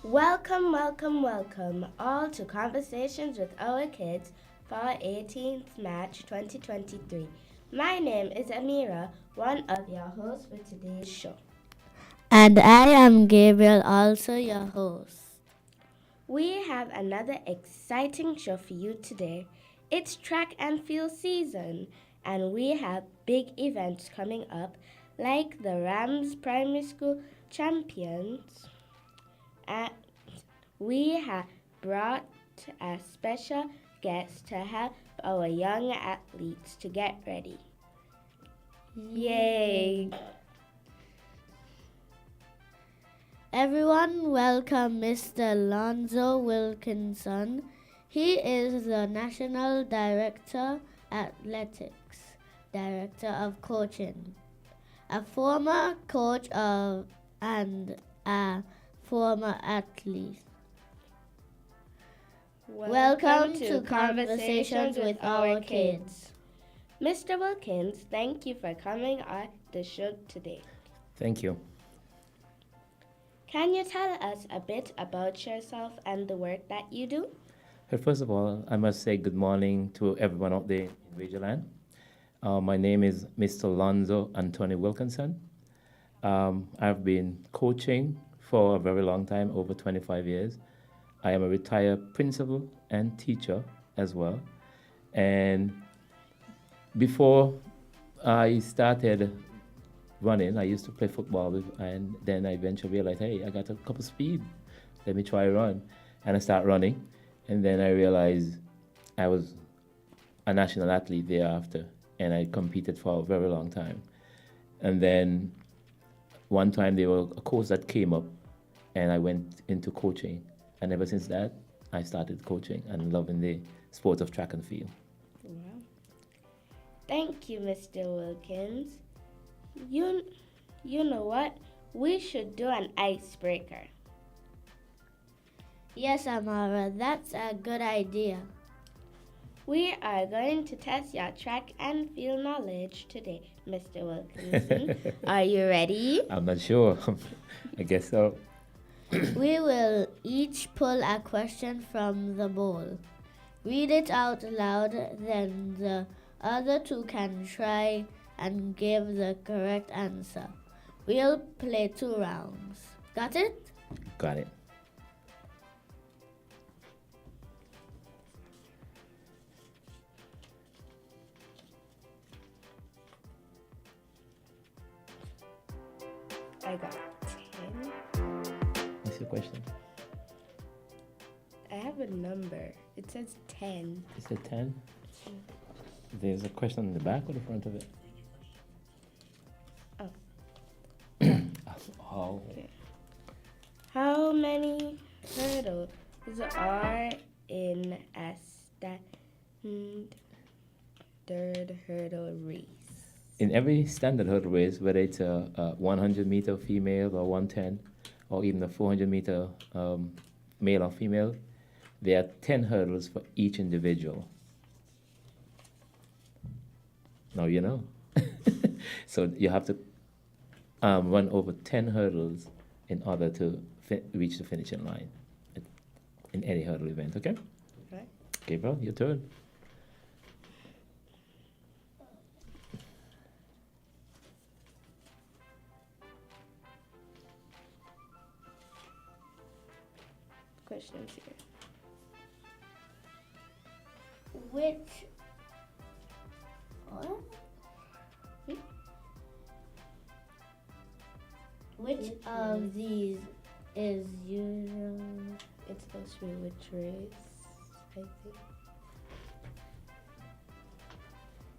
Welcome, welcome, welcome all to Conversations with Our Kids for 18th March 2023. My name is Amira, one of your hosts for today's show. And I am Gabriel, also your host. We have another exciting show for you today. It's track and field season, and we have big events coming up like the Rams Primary School Champions. And we have brought a special guest to help our young athletes to get ready. Yay! Everyone, welcome Mr. Lonzo Wilkinson. He is the National Director Athletics, Director of Coaching, a former coach and a former athlete. Welcome to Conversations with Our Kids. Mr. Wilkins, thank you for coming on the show today. Thank you. Can you tell us a bit about yourself and the work that you do? First of all, I must say good morning to everyone out there in Radioland. My name is Mr. Lonzo Anthony Wilkinson. I've been coaching for a very long time, over 25 years. I am a retired principal and teacher as well. And before I started running, I used to play football, and then I eventually realized, hey, I got a couple speed. Let me try run. And I start running. And then I realized I was a national athlete thereafter, and I competed for a very long time. And then one time there was a course that came up, and I went into coaching. And ever since that, I started coaching and loving the sport of track and field. Wow. Thank you, Mr. Wilkins. You know what? We should do an icebreaker. Yes, Amara, that's a good idea. We are going to test your track and field knowledge today, Mr. Wilkinson. Are you ready? I'm not sure. I guess so. We will each pull a question from the bowl. Read it out loud, then the other two can try and give the correct answer. We'll play 2 rounds. Got it? Got it. I got 10. What's your question? I have a number. It says 10. Is it 10? There's a question in the back or the front of it? Oh. Oh. Okay. How many hurdles are in a standard hurdle race? In every standard hurdle race, whether it's a 100-meter female or 110, or even a 400-meter male or female, there are 10 hurdles for each individual. Now you know. So you have to run over 10 hurdles in order to reach the finishing line in any hurdle event, okay? Okay. Gabriel, your turn. Questions here. Which of these is usual? It's supposed to be which race, I think.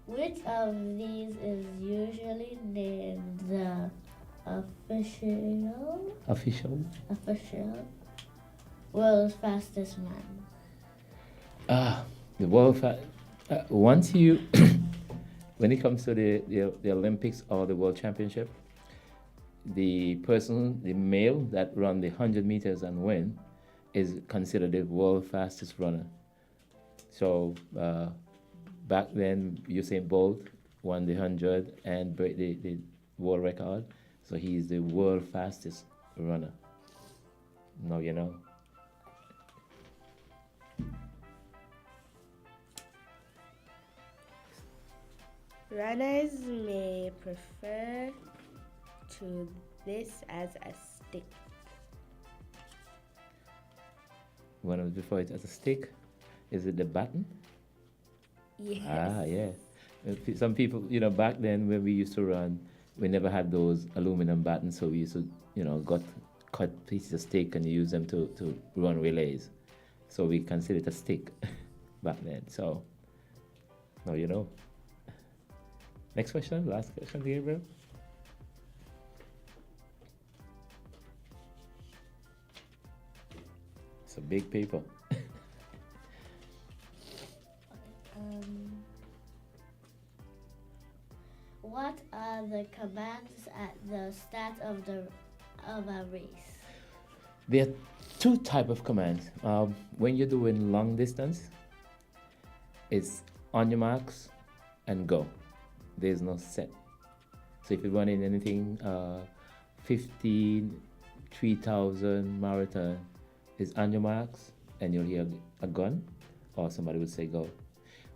Which of these is usually named the official world's fastest man? The world once you when it comes to the Olympics or the World Championship, the male that run the 100 meters and win is considered the world fastest runner. So back then, Usain Bolt won the 100 and break the world record. So he is the world fastest runner. Now you know. Runners may prefer to this as a stick. One of before it as a stick. Is it the baton? Yes. Ah, yeah. Some people, back then when we used to run, we never had those aluminum battens, so we used to, cut pieces of stick and use them to run relays. So we consider it a stick back then. So now you know. Next question, last question, Gabriel. It's a big paper. What are the commands at the start of a race? There are two type of commands. When you're doing long distance, it's on your marks and go. There's no set. So if you're running anything 15, 3,000 marathon, it's on your marks and you'll hear a gun or somebody will say go.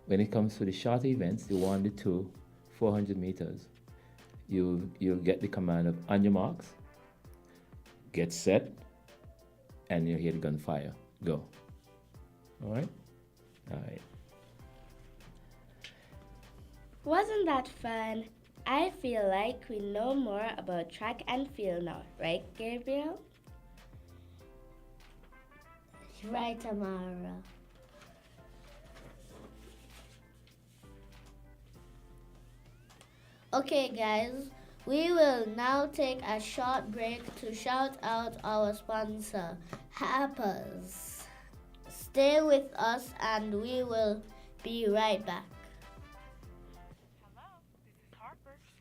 When it comes to the short events, the 1, the 2, 400 meters, you'll get the command of on your marks, get set, and you'll hear the gunfire, go. All right? All right. Wasn't that fun? I feel like we know more about track and field now, right, Gabriel? Right, Tamara. Okay, guys, we will now take a short break to shout out our sponsor, Harper's. Stay with us and we will be right back.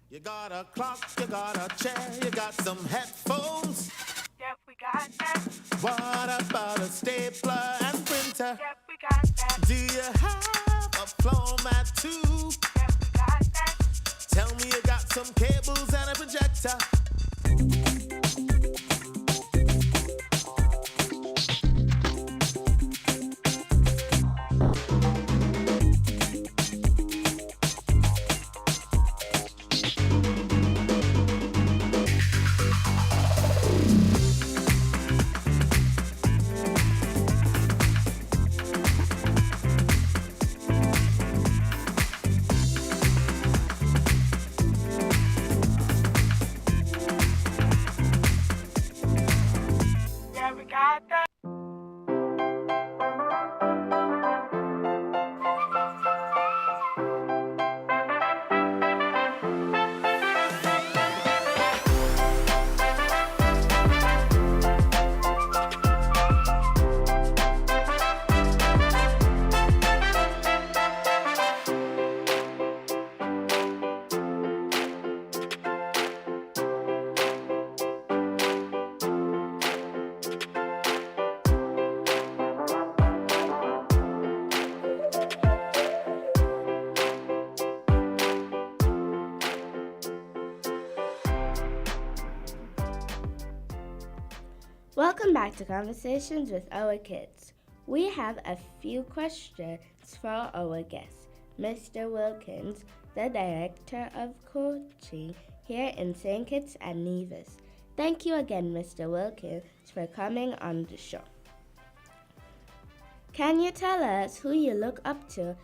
You got a clock, you got a chair, you got some headphones. Yep, we got that. What about a stapler and printer? Yep, we got that. Do you have a floor mat too? Yep, we got that. Tell me you got some cables and a projector. Yeah, we got that. Welcome back to Conversations with Our Kids. We have a few questions for our guest, Mr. Wilkins, the Director of Coaching here in St. Kitts and Nevis. Thank you again, Mr. Wilkins, for coming on the show. Can you tell us who you look up to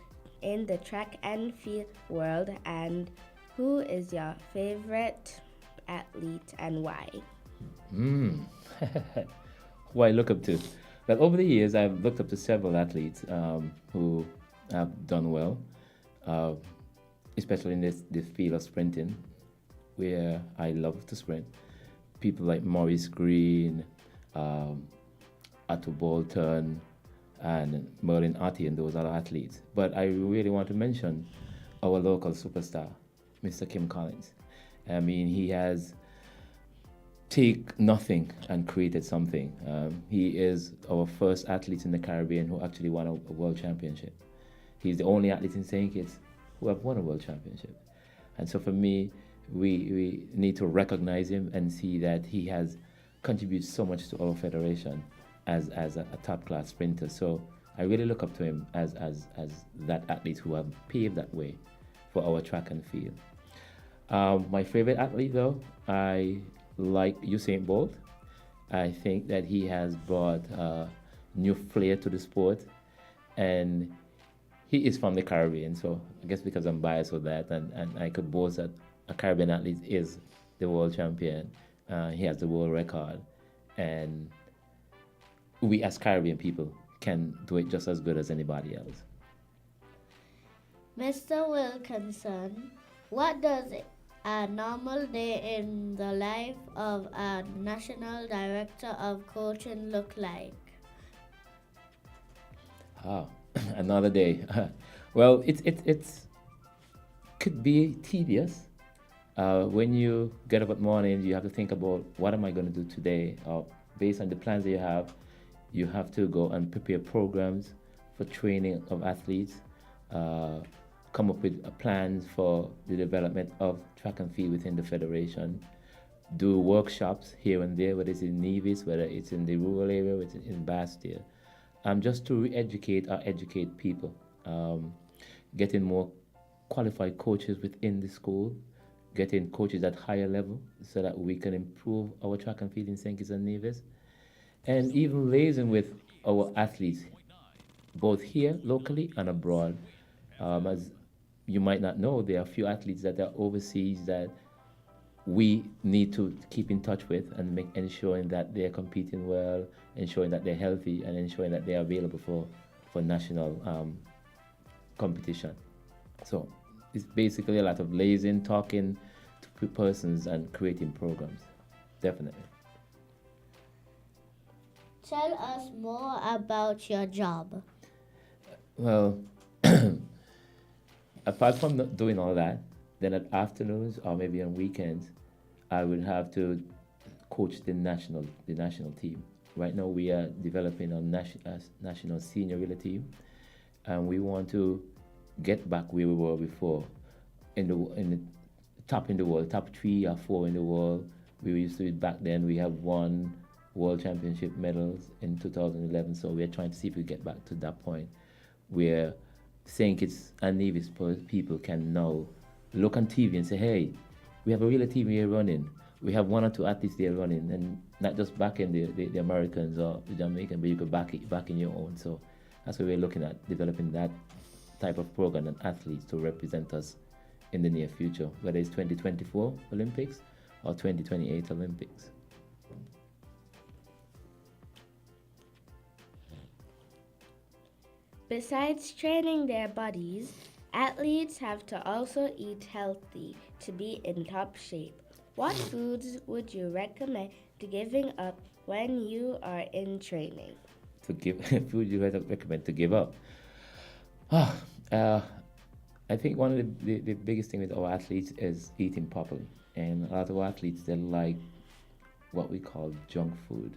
in the track and field world and who is your favorite athlete and why? Who I look up to. Well, over the years, I've looked up to several athletes who have done well, especially in this field of sprinting, where I love to sprint. People like Maurice Green, Otto Bolton, and Merlin Artie, and those other athletes. But I really want to mention our local superstar, Mr. Kim Collins. I mean, he has take nothing and created something. He is our first athlete in the Caribbean who actually won a world championship. He's the only athlete in St. Kitts who have won a world championship. And so for me, we need to recognize him and see that he has contributes so much to our federation as a top class sprinter. So I really look up to him as that athlete who have paved that way for our track and field. My favorite athlete, though, I like Usain Bolt. I think that he has brought new flair to the sport, and he is from the Caribbean. So I guess because I'm biased with that, and I could boast that a Caribbean athlete is the world champion. He has the world record, and we as Caribbean people can do it just as good as anybody else. Mr. Wilkinson, what does a normal day in the life of a national director of coaching look like? Ah, another day. Well, it's could be tedious. When you get up at morning, you have to think about what am I going to do today. Based on the plans that you have to go and prepare programs for training of athletes. Come up with plans for the development of track and field within the federation. Do workshops here and there, whether it's in Nevis, whether it's in the rural area, whether it's in Bastia. Just to re-educate or educate people. Getting more qualified coaches within the school, getting coaches at higher level so that we can improve our track and field in St. Kitts and Nevis, and even liaising with our athletes, both here locally and abroad. As you might not know, there are a few athletes that are overseas that we need to keep in touch with and ensuring that they're competing well, ensuring that they're healthy, and ensuring that they're available for national competition. So it's basically a lot of liaising, talking to persons, and creating programs. Definitely. Tell us more about your job. Well, apart from doing all that, then at afternoons or maybe on weekends, I would have to coach the national team. Right now, we are developing a national senior relay team, and we want to get back where we were before, in the top in the world, top 3 or 4 in the world. We used to be back then. We have won world championship medals in 2011, so we're trying to see if we get back to that point where St. Kitts and Nevis people can now look on TV and say, hey, we have a relay team here running. We have 1 or 2 athletes there running, and not just back in the Americans or the Jamaican, but you could back in your own. So that's what we're looking at, developing that type of program and athletes to represent us in the near future, whether it's 2024 Olympics or 2028 Olympics. Besides training their bodies, athletes have to also eat healthy to be in top shape. What foods would you recommend to giving up when you are in training? To give food you recommend to give up. I think one of the biggest thing with our athletes is eating properly, and a lot of our athletes, they like what we call junk food,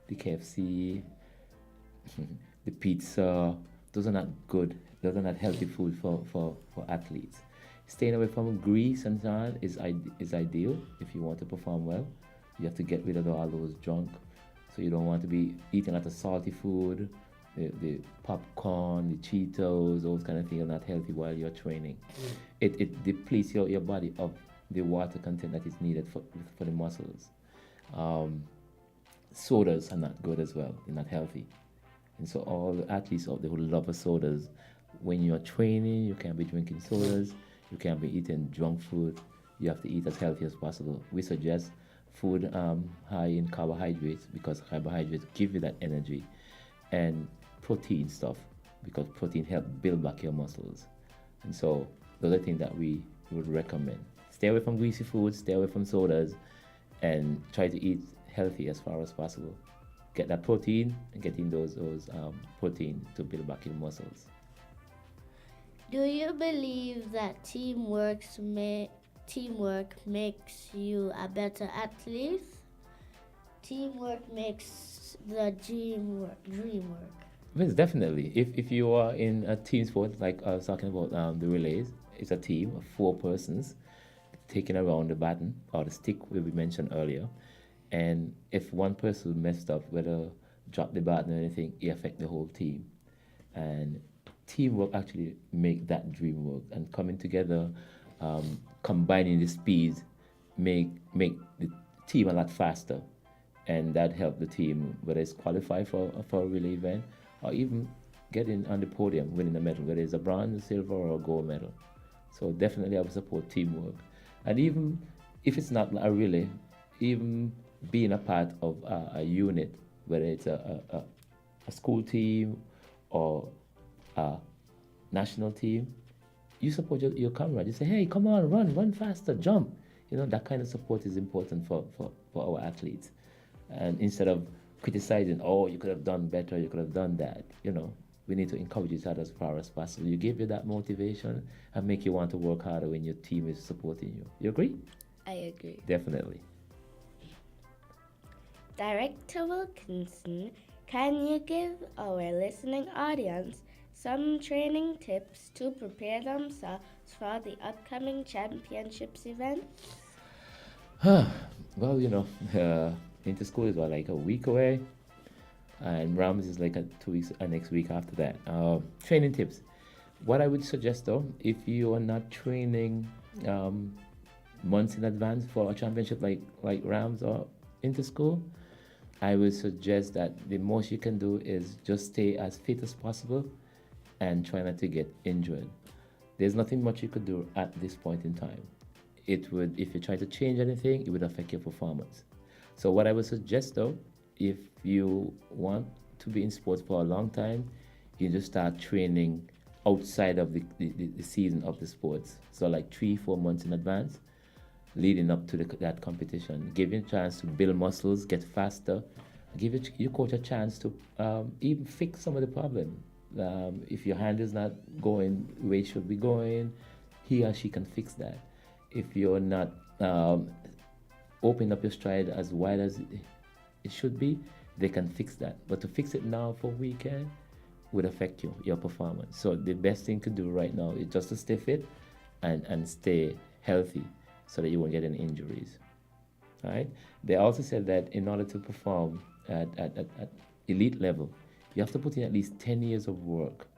the KFC, the pizza. Those are not good. Those are not healthy food for athletes. Staying away from grease and so on is ideal if you want to perform well. You have to get rid of all those junk. So you don't want to be eating a lot of salty food, the popcorn, the Cheetos, those kind of things are not healthy while you're training. It depletes your body of the water content that is needed for the muscles. Sodas are not good as well. They're not healthy. And so all the athletes out there who love sodas, when you're training, you can't be drinking sodas, you can't be eating junk food. You have to eat as healthy as possible. We suggest food high in carbohydrates, because carbohydrates give you that energy, and protein stuff, because protein helps build back your muscles. And so those are things that we would recommend. Stay away from greasy foods, stay away from sodas, and try to eat healthy as far as possible. Get that protein and get in those protein to build back your muscles. Do you believe that teamwork makes you a better athlete? Teamwork makes the dream work. Yes, definitely. If you are in a team sport, like I was talking about the relays, it's a team of 4 persons taking around the baton or the stick we mentioned earlier. And if one person messed up, whether drop the baton or anything, it affect the whole team. And teamwork actually make that dream work. And coming together, combining the speeds, make the team a lot faster, and that helped the team whether it's qualify for a relay event or even getting on the podium, winning a medal, whether it's a bronze, silver, or a gold medal. So definitely, I would support teamwork, and even if it's not a relay, even being a part of a unit, whether it's a school team or a national team, you support your comrade. You say, hey, come on, run faster, jump. That kind of support is important for our athletes. And instead of criticizing, oh, you could have done better, you could have done that, we need to encourage each other as far as possible. You give you that motivation and make you want to work harder when your team is supporting you. You agree? I agree. Definitely. Director Wilkinson, can you give our listening audience some training tips to prepare themselves for the upcoming championships event? Well, Inter school is like a week away, and Rams is like 2 weeks, next week after that. Training tips. What I would suggest though, if you are not training months in advance for a championship like Rams or Inter school, I would suggest that the most you can do is just stay as fit as possible and try not to get injured. There's nothing much you could do at this point in time. It would, if you try to change anything, it would affect your performance. So what I would suggest though, if you want to be in sports for a long time, you just start training outside of the season of the sports. So like 3-4 months in advance, leading up to that competition. Give you a chance to build muscles, get faster. Give your coach a chance to even fix some of the problem. If your hand is not going the way it should be going, he or she can fix that. If you're not opening up your stride as wide as it should be, they can fix that. But to fix it now for weekend would affect your performance. So the best thing to do right now is just to stay fit and stay healthy so that you won't get any injuries. All right? They also said that in order to perform at elite level, you have to put in at least 10 years of work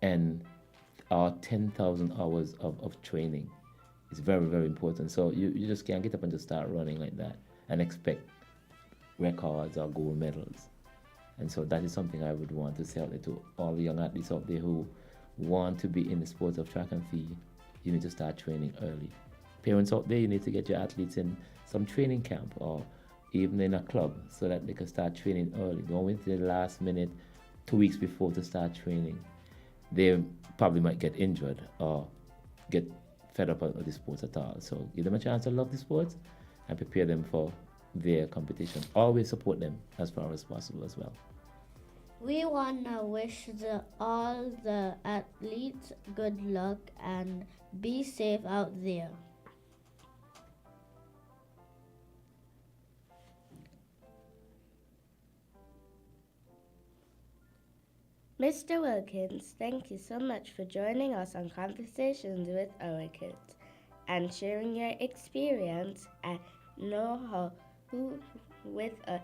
and 10,000 hours of training. It's very, very important. So you just can't get up and just start running like that and expect records or gold medals. And so that is something I would want to say out there to all the young athletes out there who want to be in the sport of track and field. You need to start training early. Parents out there, you need to get your athletes in some training camp or even in a club so that they can start training early. Don't wait till the last minute, 2 weeks before to start training. They probably might get injured or get fed up of the sports at all. So give them a chance to love the sports and prepare them for their competition. Always support them as far as possible as well. We want to wish all the athletes good luck and be safe out there. Mr. Wilkins, thank you so much for joining us on Conversations with Our Kids and sharing your experience and know-how with us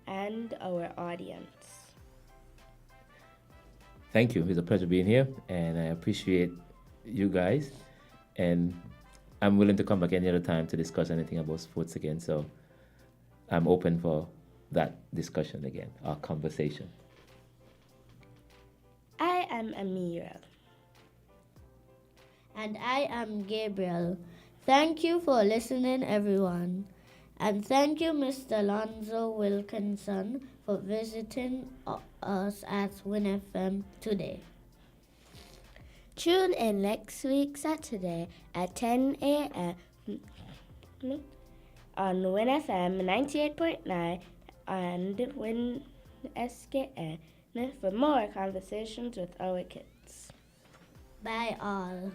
and our audience. Thank you. It's a pleasure being here, and I appreciate you guys. And I'm willing to come back any other time to discuss anything about sports again. So I'm open for that discussion again, our conversation. I am Amira. And I am Gabriel. Thank you for listening, everyone. And thank you, Mr. Alonzo Wilkinson, for visiting us at WINNFM today. Tune in next week, Saturday at 10 a.m. on WINNFM 98.9 and WINSKN for more conversations with our kids. Bye all.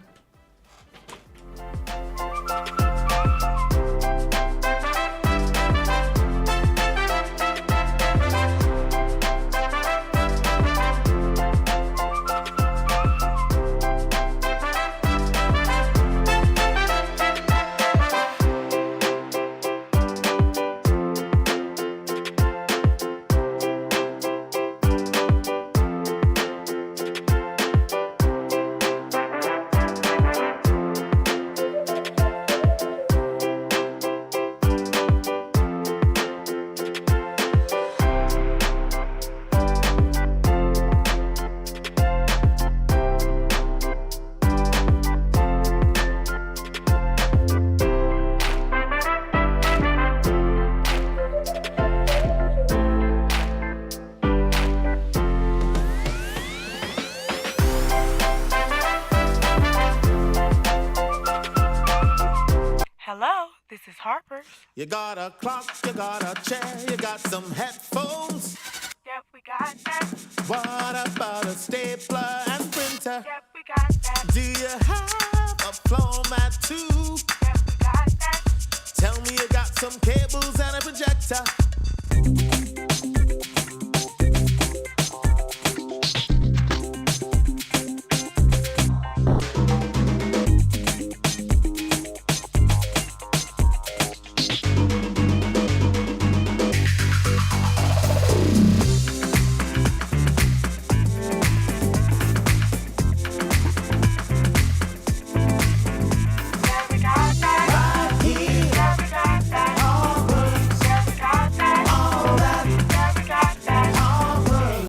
Harper's. You got a clock, you got a chair, you got some headphones. Yep, we got that. What about a stapler and printer? Yep, we got that. Do you have